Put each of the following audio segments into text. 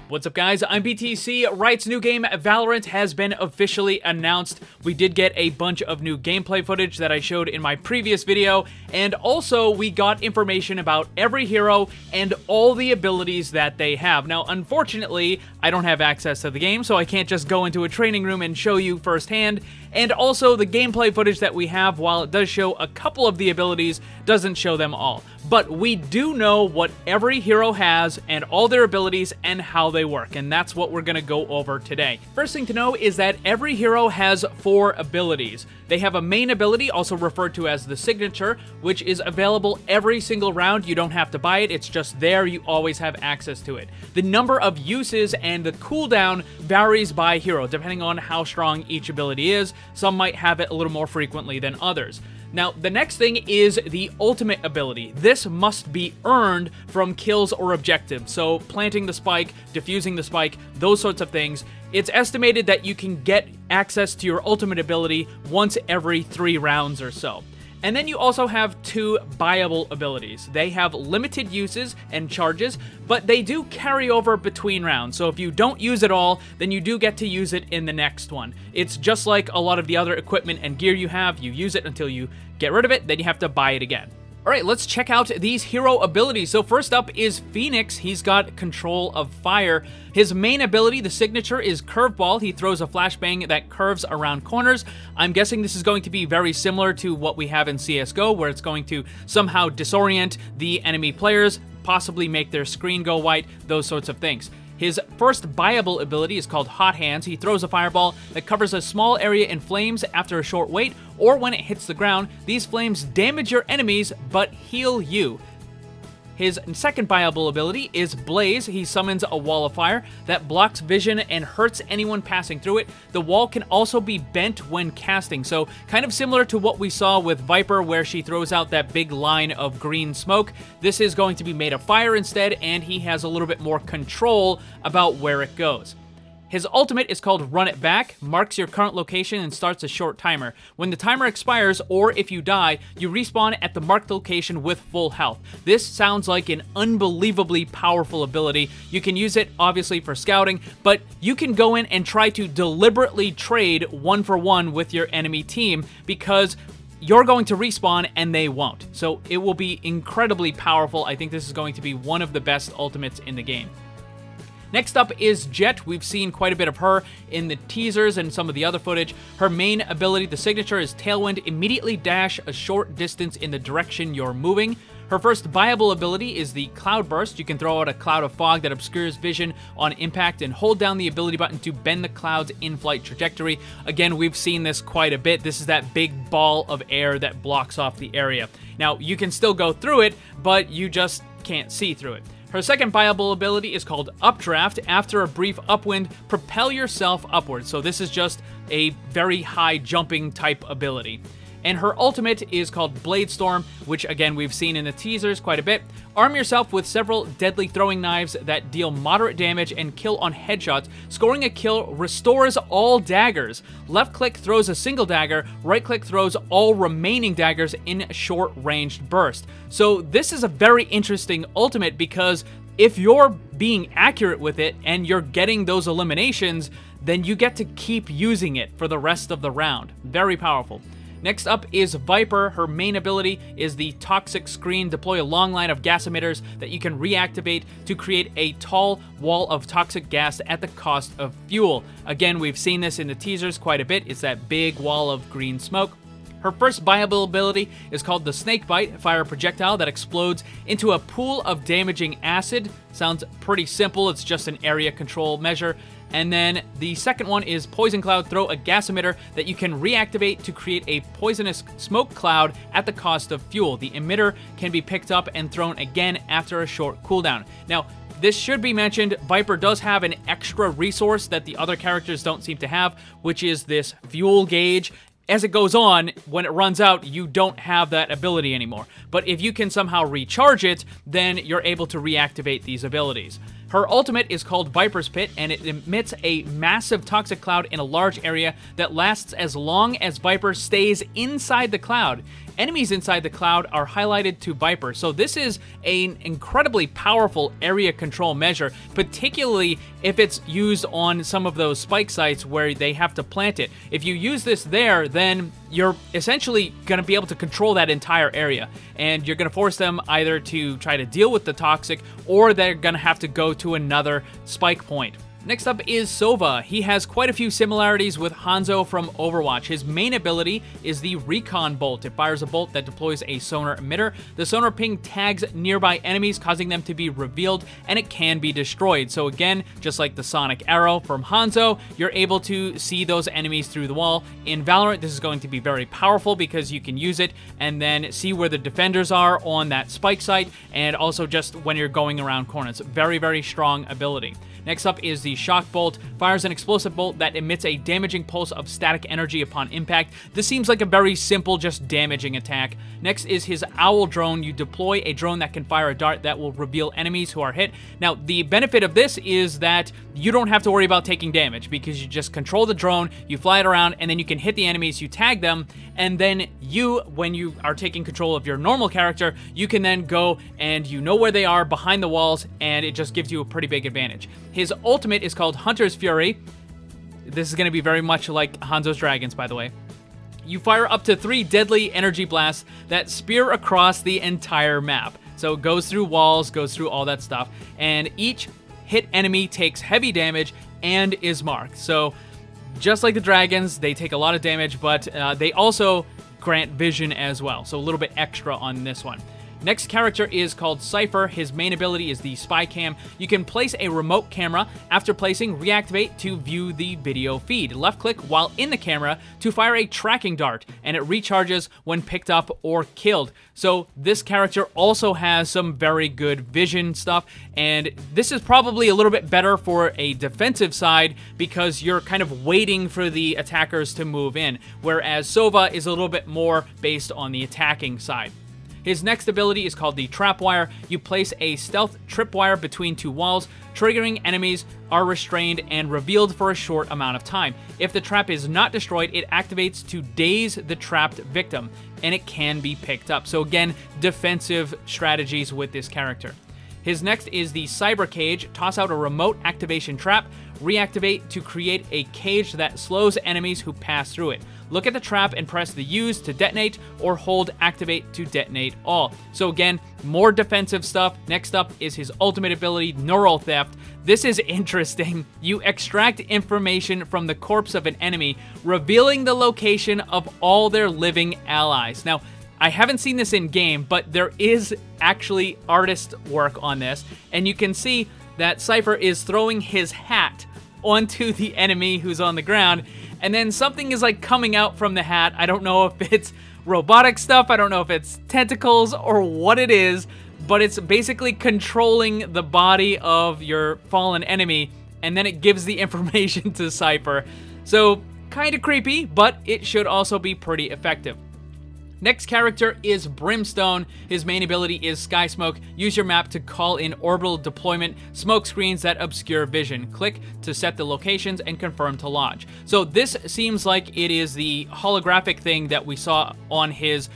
What's up guys, I'm BTC. Riot's new game, Valorant, has been officially announced. We did get a bunch of new gameplay footage that I showed in my previous video, and also we got information about every hero and all the abilities that they have. Now, unfortunately, I don't have access to the game, so I can't just go into a training room and show you firsthand, and also the gameplay footage that we have, while it does show a couple of the abilities, doesn't show them all. But we do know what every hero has and all their abilities and how they work, and that's what we're going to go over today. First thing to know is that every hero has 4 abilities. They have a main ability, also referred to as the signature, which is available every single round. You don't have to buy it, it's just there, you always have access to it. The number of uses and the cooldown varies by hero, depending on how strong each ability is. Some might have it a little more frequently than others. Now, the next thing is the ultimate ability. This must be earned from kills or objectives, so planting the spike, defusing the spike, those sorts of things. It's estimated that you can get access to your ultimate ability once every 3 rounds or so. And then you also have 2 buyable abilities. They have limited uses and charges, but they do carry over between rounds. So if you don't use it all, then you do get to use it in the next one. It's just like a lot of the other equipment and gear you have. You use it until you get rid of it, then you have to buy it again. Alright, let's check out these hero abilities. So first up is Phoenix. He's got control of fire. His main ability, the signature, is Curveball. He throws a flashbang that curves around corners. I'm guessing this is going to be very similar to what we have in CSGO, where it's going to somehow disorient the enemy players, possibly make their screen go white, those sorts of things. His first buyable ability is called Hot Hands. He throws a fireball that covers a small area in flames after a short wait, or when it hits the ground. These flames damage your enemies, but heal you. His second buyable ability is Blaze. He summons a wall of fire that blocks vision and hurts anyone passing through it. The wall can also be bent when casting, so kind of similar to what we saw with Viper, where she throws out that big line of green smoke. This is going to be made of fire instead, and he has a little bit more control about where it goes. His ultimate is called Run It Back, marks your current location and starts a short timer. When the timer expires, or if you die, you respawn at the marked location with full health. This sounds like an unbelievably powerful ability. You can use it, obviously, for scouting, but you can go in and try to deliberately trade 1-for-1 with your enemy team, because you're going to respawn and they won't. So it will be incredibly powerful. I think this is going to be one of the best ultimates in the game. Next up is Jett. We've seen quite a bit of her in the teasers and some of the other footage. Her main ability, the signature, is Tailwind. Immediately dash a short distance in the direction you're moving. Her first buyable ability is the Cloud Burst. You can throw out a cloud of fog that obscures vision on impact and hold down the ability button to bend the cloud's in-flight trajectory. Again, we've seen this quite a bit. This is that big ball of air that blocks off the area. Now, you can still go through it, but you just can't see through it. Her second buyable ability is called Updraft. After a brief upwind, propel yourself upwards. So this is just a very high jumping type ability. And her ultimate is called Blade Storm, which again we've seen in the teasers quite a bit. Arm yourself with several deadly throwing knives that deal moderate damage and kill on headshots. Scoring a kill restores all daggers. Left click throws a single dagger, right click throws all remaining daggers in a short ranged burst. So this is a very interesting ultimate, because if you're being accurate with it and you're getting those eliminations, then you get to keep using it for the rest of the round. Very powerful. Next up is Viper. Her main ability is the Toxic Screen. Deploy a long line of gas emitters that you can reactivate to create a tall wall of toxic gas at the cost of fuel. Again, we've seen this in the teasers quite a bit. It's that big wall of green smoke. Her first buyable ability is called the Snake Bite. Fire a projectile that explodes into a pool of damaging acid. Sounds pretty simple. It's just an area control measure. And then the second one is Poison Cloud. Throw a gas emitter that you can reactivate to create a poisonous smoke cloud at the cost of fuel. The emitter can be picked up and thrown again after a short cooldown. Now, this should be mentioned, Viper does have an extra resource that the other characters don't seem to have, which is this fuel gauge. As it goes on, when it runs out, you don't have that ability anymore. But if you can somehow recharge it, then you're able to reactivate these abilities. Her ultimate is called Viper's Pit, and it emits a massive toxic cloud in a large area that lasts as long as Viper stays inside the cloud. enemies inside the cloud are highlighted to Viper. So this is an incredibly powerful area control measure, particularly if it's used on some of those spike sites where they have to plant it. If you use this there, then you're essentially going to be able to control that entire area, and you're going to force them either to try to deal with the toxic, or they're going to have to go to another spike point. Next up is Sylvan. He has quite a few similarities with Hanzo from Overwatch. His main ability is the Recon Bolt. It fires a bolt that deploys a sonar emitter. The sonar ping tags nearby enemies, causing them to be revealed, and it can be destroyed. So again, just like the Sonic Arrow from Hanzo, you're able to see those enemies through the wall. In Valorant, this is going to be very powerful because you can use it and then see where the defenders are on that spike site, and also just when you're going around corners. Very, very strong ability. Next up is the Shock Bolt. Fires an explosive bolt that emits a damaging pulse of static energy upon impact. This seems like a very simple, just damaging attack. Next is his Owl Drone. You deploy a drone that can fire a dart that will reveal enemies who are hit. Now, the benefit of this is that you don't have to worry about taking damage because you just control the drone, you fly it around, and then you can hit the enemies, you tag them, and then you, when you are taking control of your normal character, you can then go and you know where they are behind the walls, and it just gives you a pretty big advantage. His ultimate is called Hunter's Fury. This is going to be very much like Hanzo's Dragons, by the way. You fire up to 3 deadly energy blasts that spear across the entire map. So it goes through walls, goes through all that stuff, and each hit enemy takes heavy damage and is marked. So just like the dragons, they take a lot of damage, but they also grant vision as well. So a little bit extra on this one. Next character is called Cypher. His main ability is the Spy Cam. You can place a remote camera. After placing, reactivate to view the video feed. Left click while in the camera to fire a tracking dart, and it recharges when picked up or killed. So this character also has some very good vision stuff, and this is probably a little bit better for a defensive side because you're kind of waiting for the attackers to move in, whereas Sova is a little bit more based on the attacking side. His next ability is called the Trapwire. You place a stealth tripwire between 2 walls, triggering enemies are restrained and revealed for a short amount of time. If the trap is not destroyed, it activates to daze the trapped victim, and it can be picked up. So again, defensive strategies with this character. His next is the Cyber Cage. Toss out a remote activation trap. Reactivate to create a cage that slows enemies who pass through it. Look at the trap and press the use to detonate or hold activate to detonate all. So again, more defensive stuff. Next up is his ultimate ability, Neural Theft. This is interesting. You extract information from the corpse of an enemy, revealing the location of all their living allies. Now, I haven't seen this in game, but there is actually artist work on this, and you can see that Cypher is throwing his hat onto the enemy who's on the ground, and then something is like coming out from the hat. I don't know if it's robotic stuff, I don't know if it's tentacles or what it is, but it's basically controlling the body of your fallen enemy, and then it gives the information to Cypher. So kind of creepy, but it should also be pretty effective. Next character is Brimstone. His main ability is Sky Smoke. Use your map to call in orbital deployment smoke screens that obscure vision. Click to set the locations and confirm to launch. So this seems like it is the holographic thing that we saw on his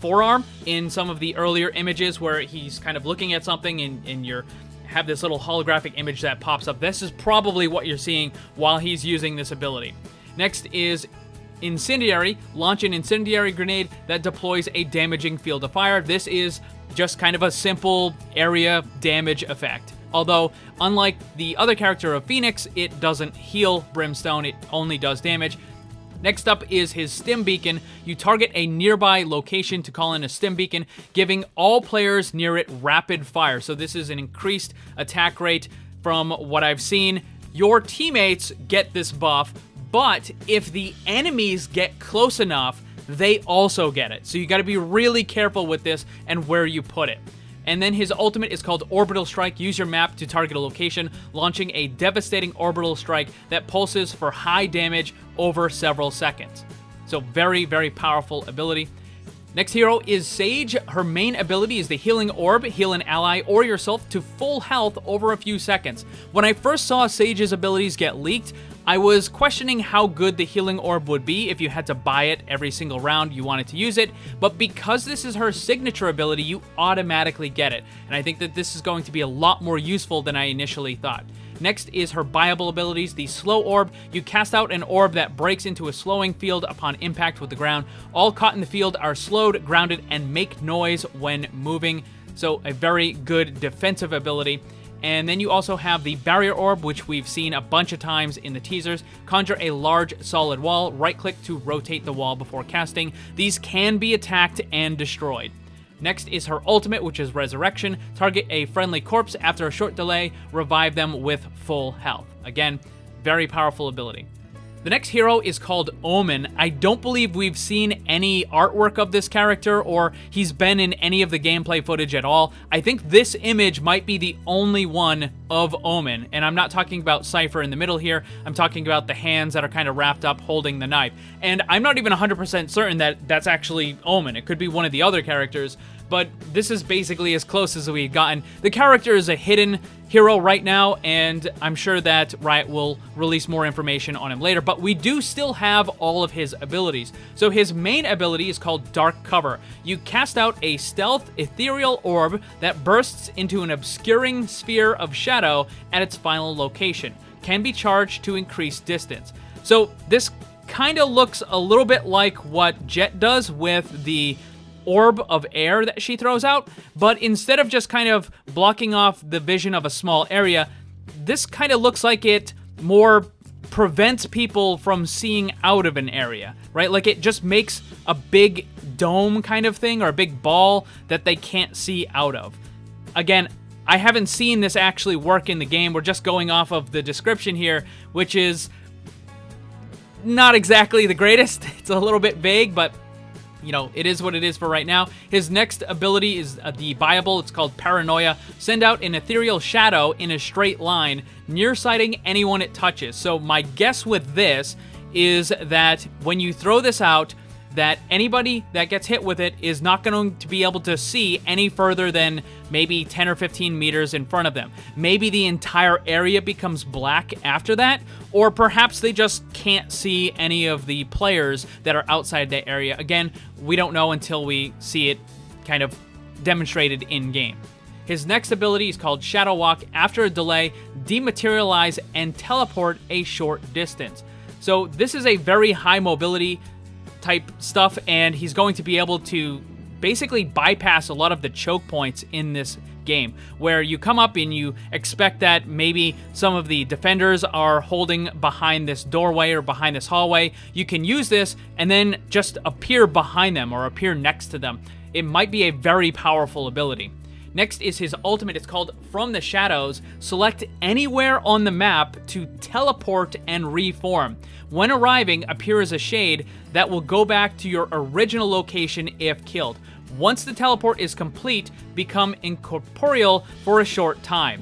forearm in some of the earlier images where he's kind of looking at something and you have this little holographic image that pops up. This is probably what you're seeing while he's using this ability. Next is Incendiary. Launch an incendiary grenade that deploys a damaging field of fire. This is just kind of a simple area damage effect. Although, unlike the other character of Phoenix, it doesn't heal Brimstone, it only does damage. Next up is his Stim Beacon. You target a nearby location to call in a Stim Beacon, giving all players near it rapid fire. So this is an increased attack rate from what I've seen. Your teammates get this buff, but if the enemies get close enough, they also get it. So you got to be really careful with this and where you put it. And then his ultimate is called Orbital Strike. Use your map to target a location, launching a devastating orbital strike that pulses for high damage over several seconds. So very, very powerful ability. Next hero is Sage. Her main ability is the Healing Orb. Heal an ally or yourself to full health over a few seconds. When I first saw Sage's abilities get leaked, I was questioning how good the Healing Orb would be if you had to buy it every single round you wanted to use it, but because this is her signature ability, you automatically get it, and I think that this is going to be a lot more useful than I initially thought. Next is her buyable abilities, the Slow Orb. You cast out an orb that breaks into a slowing field upon impact with the ground. All caught in the field are slowed, grounded, and make noise when moving, so a very good defensive ability. And then you also have the Barrier Orb, which we've seen a bunch of times in the teasers. Conjure a large solid wall, right-click to rotate the wall before casting. These can be attacked and destroyed. Next is her ultimate, which is Resurrection. Target a friendly corpse after a short delay, revive them with full health. Again, very powerful ability. The next hero is called Omen. I don't believe we've seen any artwork of this character or he's been in any of the gameplay footage at all. I think this image might be the only one of Omen, and I'm not talking about Cypher in the middle here. I'm talking about the hands that are kind of wrapped up holding the knife. And I'm not even 100% certain that that's actually Omen. It could be one of the other characters, but this is basically as close as we've gotten. The character is a hidden hero right now, and I'm sure that Riot will release more information on him later, but we do still have all of his abilities. So his main ability is called Dark Cover. You cast out a stealth ethereal orb that bursts into an obscuring sphere of shadow at its final location. Can be charged to increase distance. So this kind of looks a little bit like what Jett does with the orb of air that she throws out, but instead of just kind of blocking off the vision of a small area, this kind of looks like it more prevents people from seeing out of an area, right? Like it just makes a big dome kind of thing or a big ball that they can't see out of. Again, I haven't seen this actually work in the game. We're just going off of the description here, which is not exactly the greatest. It's a little bit vague, but you know, it is what it is for right now. His next ability is the buyable. It's called Paranoia. Send out an ethereal shadow in a straight line, nearsighting anyone it touches. So my guess with this is that when you throw this out, that anybody that gets hit with it is not going to be able to see any further than maybe 10 or 15 meters in front of them. Maybe the entire area becomes black after that, or perhaps they just can't see any of the players that are outside that area. Again, we don't know until we see it kind of demonstrated in-game. His next ability is called Shadow Walk. After a delay, dematerialize and teleport a short distance. So this is a very high mobility type stuff, and he's going to be able to basically bypass a lot of the choke points in this game, where you come up and you expect that maybe some of the defenders are holding behind this doorway or behind this hallway. You can use this and then just appear behind them or appear next to them. It might be a very powerful ability. Next is his ultimate. It's called From the Shadows. Select anywhere on the map to teleport and reform. When arriving, appear as a shade that will go back to your original location if killed. Once the teleport is complete, become incorporeal for a short time.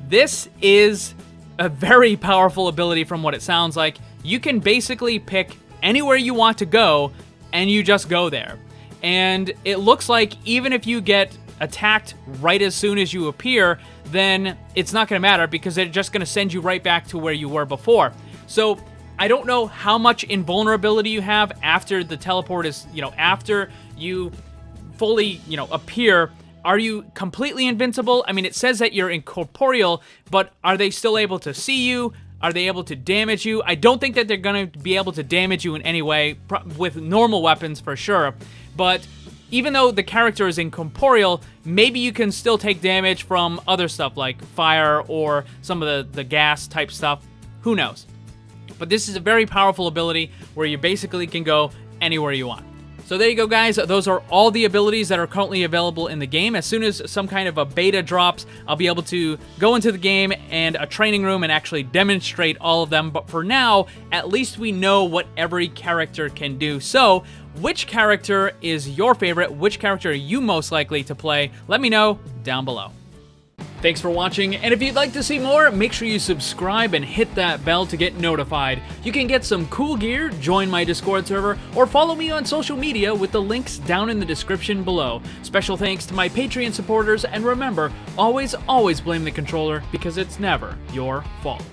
This is a very powerful ability from what it sounds like. You can basically pick anywhere you want to go, and you just go there. And it looks like even if you get attacked right as soon as you appear, then it's not going to matter because it's just going to send you right back to where you were before. So I don't know how much invulnerability you have after the teleport is, after you fully, appear. Are you completely invincible? I mean, it says that you're incorporeal, but are they still able to see you? Are they able to damage you? I don't think that they're going to be able to damage you in any way, with normal weapons for sure, but even though the character is incorporeal, maybe you can still take damage from other stuff like fire or some of the gas type stuff. Who knows? But this is a very powerful ability where you basically can go anywhere you want. So there you go, guys. Those are all the abilities that are currently available in the game. As soon as some kind of a beta drops, I'll be able to go into the game and a training room and actually demonstrate all of them. But for now, at least we know what every character can do. So which character is your favorite? Which character are you most likely to play? Let me know down below. Thanks for watching, and if you'd like to see more, make sure you subscribe and hit that bell to get notified. You can get some cool gear, join my Discord server, or follow me on social media with the links down in the description below. Special thanks to my Patreon supporters, and remember, always blame the controller because it's never your fault.